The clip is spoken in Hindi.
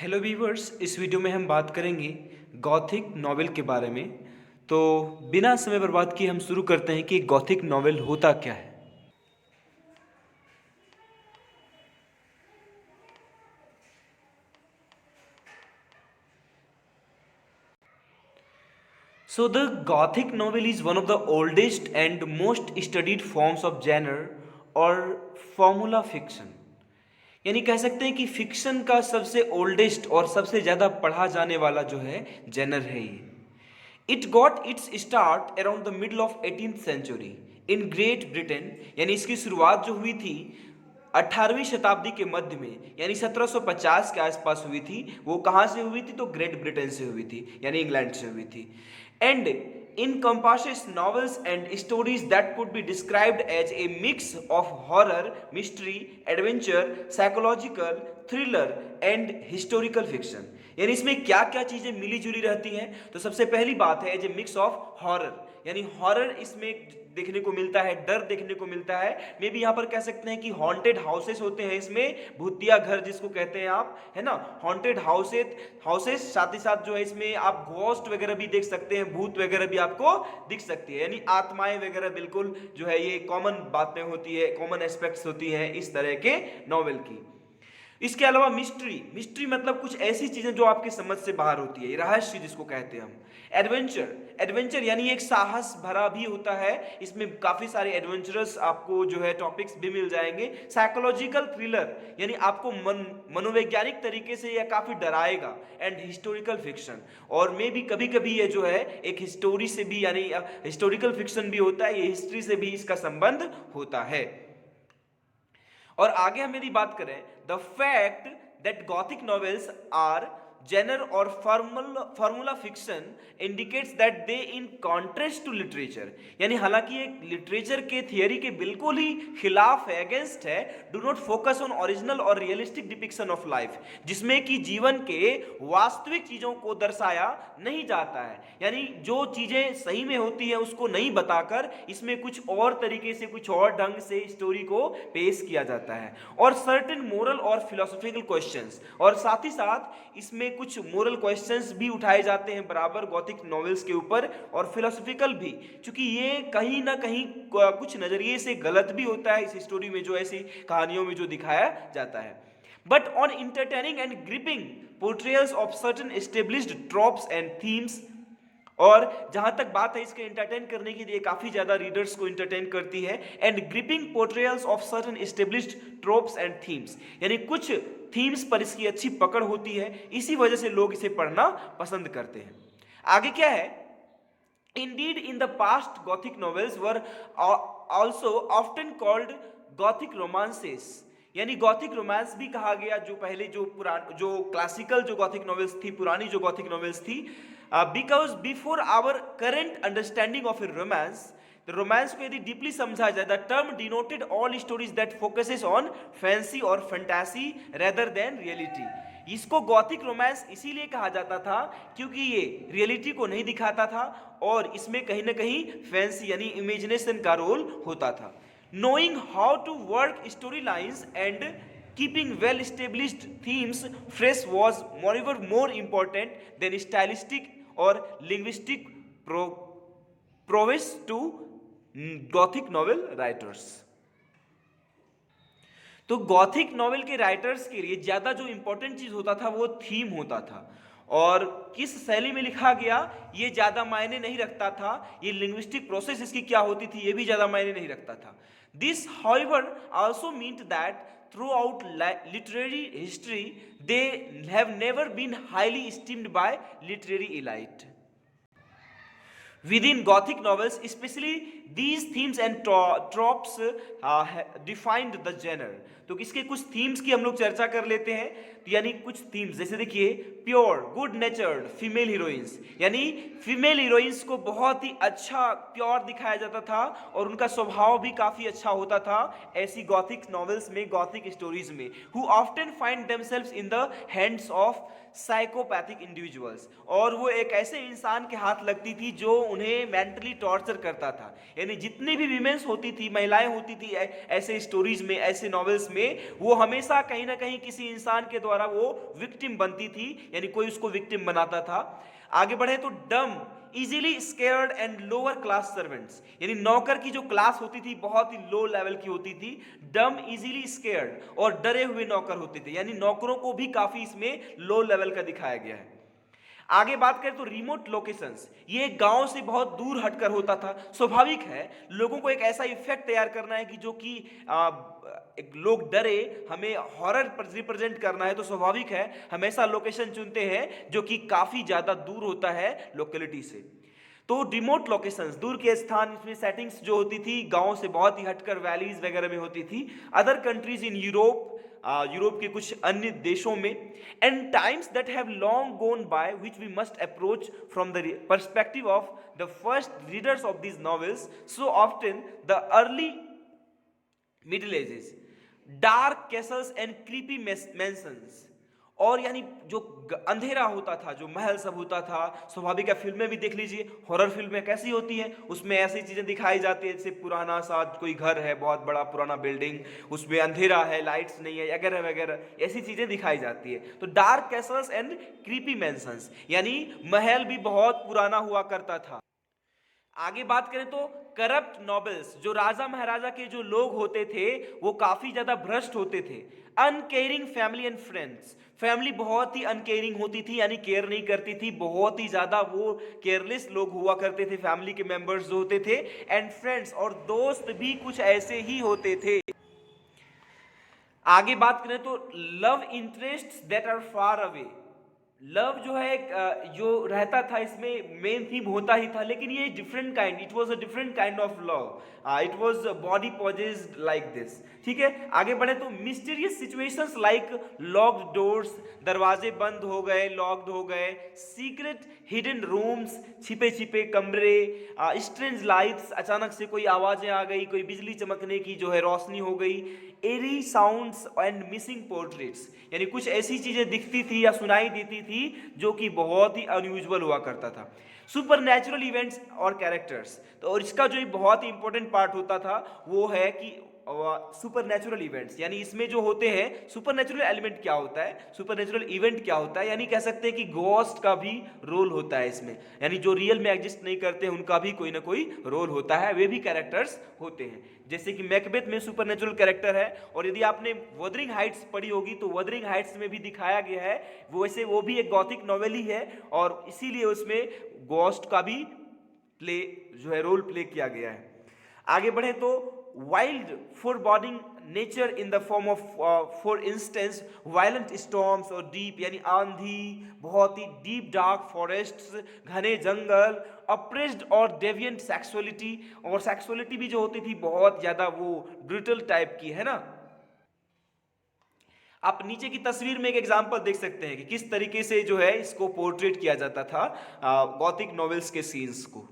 हेलो व्यूवर्स, इस वीडियो में हम बात करेंगे गॉथिक नॉवेल के बारे में। तो बिना समय बर्बाद किए हम शुरू करते हैं कि गॉथिक नॉवेल होता क्या है। So the Gothic novel is one of the oldest and most studied forms of genre और फॉर्मूला फिक्शन। यानी कह सकते हैं कि फिक्शन का सबसे ओल्डेस्ट और सबसे ज़्यादा पढ़ा जाने वाला जो है जेनर है ये। It got its start around the middle of 18th century in Great Britain. यानी इसकी शुरुआत जो हुई थी 18वीं शताब्दी के मध्य में, यानी 1750 के आसपास हुई थी। वो कहाँ से हुई थी? तो ग्रेट ब्रिटेन से हुई थी, यानी इंग्लैंड से हुई थी। And encompasses novels and stories that could be described as a mix of horror, mystery, adventure, psychological, thriller and historical fiction। यानी इसमें क्या क्या चीजें मिली जुली रहती हैं? तो सबसे पहली बात है as a mix of horror, यानी हॉरर इसमें देखने को मिलता है, डर देखने को मिलता है। मे भी यहाँ पर कह सकते हैं कि हॉन्टेड हाउसेस होते हैं इसमें, भूतिया घर जिसको कहते हैं आप, है ना, हॉन्टेड हाउसेस साथ ही साथ जो है इसमें आप घोस्ट वगैरह भी देख सकते हैं, भूत वगैरह भी आपको दिख सकती है, यानी आत्माएं वगैरह बिल्कुल जो है ये कॉमन बातें होती है, कॉमन एस्पेक्ट्स होती हैं इस तरह के नॉवेल की। इसके अलावा मिस्ट्री मतलब कुछ ऐसी चीजें जो आपकी समझ से बाहर होती है, रहस्य जिसको कहते हैं हम। एडवेंचर यानी एक साहस भरा भी होता है, इसमें काफी सारे एडवेंचरस आपको जो है टॉपिक्स भी मिल जाएंगे। साइकोलॉजिकल थ्रिलर यानी आपको मनोवैज्ञानिक तरीके से यह काफी डराएगा। एंड हिस्टोरिकल फिक्शन, और मे भी कभी कभी ये जो है एक हिस्टोरी से भी, यानी हिस्टोरिकल फिक्शन भी होता है, ये हिस्ट्री से भी इसका संबंध होता है। और आगे हम यदि बात करें, the fact that gothic novels are genre or formula fiction indicates that they in contrast to literature. यानी हालांकि ये लिटरेचर के थियरी के बिल्कुल ही खिलाफ है, अगेंस्ट है। Do not focus on original और रियलिस्टिक डिपिक्शन ऑफ लाइफ, जिसमें कि जीवन के वास्तविक चीजों को दर्शाया नहीं जाता है, यानी जो चीजें सही में होती है उसको नहीं बताकर इसमें कुछ और तरीके से, कुछ और ढंग से स्टोरी को पेश किया जाता है। और सर्टेन मोरल और फिलोसॉफिकल क्वेश्चंस, और साथ ही साथ इसमें कुछ मोरल क्वेश्चंस भी उठाए जाते हैं बराबर गॉथिक नॉवेल्स के ऊपर, और फिलोसॉफिकल भी, क्योंकि ये कहीं ना कहीं कुछ नजरिए से गलत भी होता है इस स्टोरी में, जो ऐसी कहानियों में जो दिखाया जाता है। But on entertaining and gripping portrayals of certain established tropes and themes, और जहां तक बात है इसके एंटरटेन करने के लिए, काफी ज्यादा रीडर्स को एंटरटेन करती है। And gripping portrayals of certain established tropes and themes, यानी कुछ थीम्स पर इसकी अच्छी पकड़ होती है, इसी वजह से लोग इसे पढ़ना पसंद करते हैं। आगे क्या है, Indeed in the past Gothic novels were also often called Gothic romances. यानी गॉथिक रोमांस भी कहा गया, जो पहले जो क्लासिकल जो गॉथिक नॉवेल्स थी, पुरानी जो गॉथिक नॉवेल्स थी, because before our current understanding of a romance, तो रोमांस को यदि डीपली समझा जाए, the term denoted all stories that focuses on fancy और फैंटासी रेदर देन रियलिटी। इसको गॉथिक रोमांस इसीलिए कहा जाता था क्योंकि ये रियलिटी को नहीं दिखाता था, और इसमें कहीं ना कहीं फैंसी यानी इमेजिनेशन का रोल होता था। Knowing how to work storylines and keeping well established themes fresh was moreover more important than stylistic or linguistic prowess to Gothic novel writers। तो गॉथिक नॉवेल के राइटर्स के लिए ज्यादा जो इंपॉर्टेंट चीज होता था वो थीम होता था, और किस शैली में लिखा गया ये ज्यादा मायने नहीं रखता था, ये लिंग्विस्टिक प्रोसेस इसकी क्या होती थी ये भी ज्यादा मायने नहीं रखता था। This however also meant that throughout literary history they have never been highly esteemed by literary elite। Within Gothic novels, especially these themes and tropes defined the genre। तो इसके कुछ थीम्स की हम लोग चर्चा कर लेते हैं। तो यानी कुछ थीम्स जैसे देखिए, प्योर गुड नेचर्ड फीमेल हीरोइंस, यानी फीमेल हीरोइंस को बहुत ही अच्छा प्योर दिखाया जाता था और उनका स्वभाव भी काफी अच्छा होता था ऐसी गॉथिक नॉवेल्स में, गॉथिक स्टोरीज में। Who often find themselves in the hands of psychopathic individuals, और वो एक ऐसे इंसान के हाथ लगती थी जो उन्हें मेंटली टॉर्चर करता था। यानी जितनी भी विमेंस होती थी, महिलाएं होती थी ऐसे स्टोरीज में, ऐसे नॉवेल्स में, में वो हमेशा कहीं ना कहीं किसी इंसान के द्वारा वो विक्टिम बनती थी, यानी कोई उसको विक्टिम बनाता था। आगे बढ़े तो डम, easily scared and lower class servants, यानी नौकर की जो क्लास होती थी बहुत ही लो लेवल की होती थी। डम, इजीली स्केयर्ड, और डरे हुए नौकर होते थे, यानी नौकरों को भी काफी इसमें लो लेवल का दिखाया गया है। आगे बात करें तो रिमोट लोकेशंस, ये गांव से बहुत दूर हटकर होता था। स्वाभाविक है, लोगों को एक ऐसा इफेक्ट तैयार करना है कि जो कि एक लोग डरे, हमें हॉरर रिप्रेजेंट करना है, तो स्वाभाविक है हमेशा लोकेशन चुनते हैं जो कि काफी ज्यादा दूर होता है लोकेलिटी से। तो रिमोट लोकेशंस, दूर के स्थान, इसमें सेटिंग्स जो होती थी गांव से बहुत ही हटकर वैलीज वगैरह में होती थी। Other countries in Europe, Europe के कुछ अन्य देशों में, and times that have long gone by which we must approach from the perspective of the first readers of these novels, so often the early Middle Ages, dark castles and creepy mansions, और यानी जो अंधेरा होता था, जो महल सब होता था। स्वाभाविक है, फिल्में भी देख लीजिए, हॉरर फिल्में कैसी होती हैं, उसमें ऐसी चीजें दिखाई जाती है जैसे पुराना सा कोई घर है, बहुत बड़ा पुराना बिल्डिंग, उसमें अंधेरा है, लाइट्स नहीं है वगैरह वगैरह, ऐसी चीजें दिखाई जाती है। तो डार्क कैसल्स एंड क्रीपी मैंसन्स, यानी महल भी बहुत पुराना हुआ करता था। आगे बात करें तो करप्ट नॉबल्स, जो राजा महाराजा के जो लोग होते थे वो काफी ज्यादा भ्रष्ट होते थे। Uncaring family and friends, family बहुत ही अनकेयरिंग होती थी, यानी केयर नहीं करती थी, बहुत ही ज्यादा वो केयरलेस लोग हुआ करते थे, फैमिली के मेंबर्स जो होते थे। एंड फ्रेंड्स, और दोस्त भी कुछ ऐसे ही होते थे। आगे बात करें तो love interest that are far away, love जो है जो रहता था इसमें मेन थीम होता ही था, लेकिन ये different kind, it was a different kind of love, it was body possessed like this. ठीक है, आगे बढ़े तो mysterious situations like locked doors, दरवाजे बंद हो गए, लॉक्ड हो गए, सीक्रेट हिडन रूम्स, छिपे छिपे कमरे, स्ट्रेंज लाइट्स, अचानक से कोई आवाजें आ गई, कोई बिजली चमकने की जो है रोशनी हो गई, एरी साउंड्स एंड मिसिंग पोर्ट्रेट्स, यानी कुछ ऐसी चीजें दिखती थी या सुनाई देती थी जो कि बहुत ही अनयूजुअल हुआ करता था। सुपर नेचुरल इवेंट्स और कैरेक्टर्स, तो और इसका जो बहुत ही इंपॉर्टेंट पार्ट होता था वो है कि सुपर नेचुरल इवेंट्स, यानी इसमें जो होते हैं सुपर नेचुरल एलिमेंट क्या होता है, सुपर नेचुरल इवेंट क्या होता है, यानी कह सकते हैं कि घोस्ट का भी रोल होता है इसमें, यानी जो रियल में एग्जिस्ट नहीं करते उनका भी कोई ना कोई रोल होता है, वे भी कैरेक्टर्स होते हैं। जैसे कि मैकबेथ में सुपर नेचुरल कैरेक्टर है, और यदि आपने वदरिंग हाइट्स पढ़ी होगी तो वदरिंग हाइट्स में भी दिखाया गया है, वैसे वो भी एक गॉथिक नॉवेल ही है, और इसीलिए उसमें घोस्ट का भी प्ले जो है रोल प्ले किया गया है। आगे बढ़े तो wild foreboding nature in the form of for instance violent storms और डीप, यानी आंधी, बहुत ही डीप डार्क फॉरेस्ट्स, घने जंगल, अप्रेस्ड और डेविएंट सेक्सुअलिटी, और सेक्सुअलिटी भी जो होती थी बहुत ज्यादा वो ब्रूटल टाइप की है ना। आप नीचे की तस्वीर में एक एग्जांपल देख सकते हैं कि किस तरीके से जो है इसको पोर्ट्रेट किया जाता था गॉथिक नॉवेल्स के सीन्स को।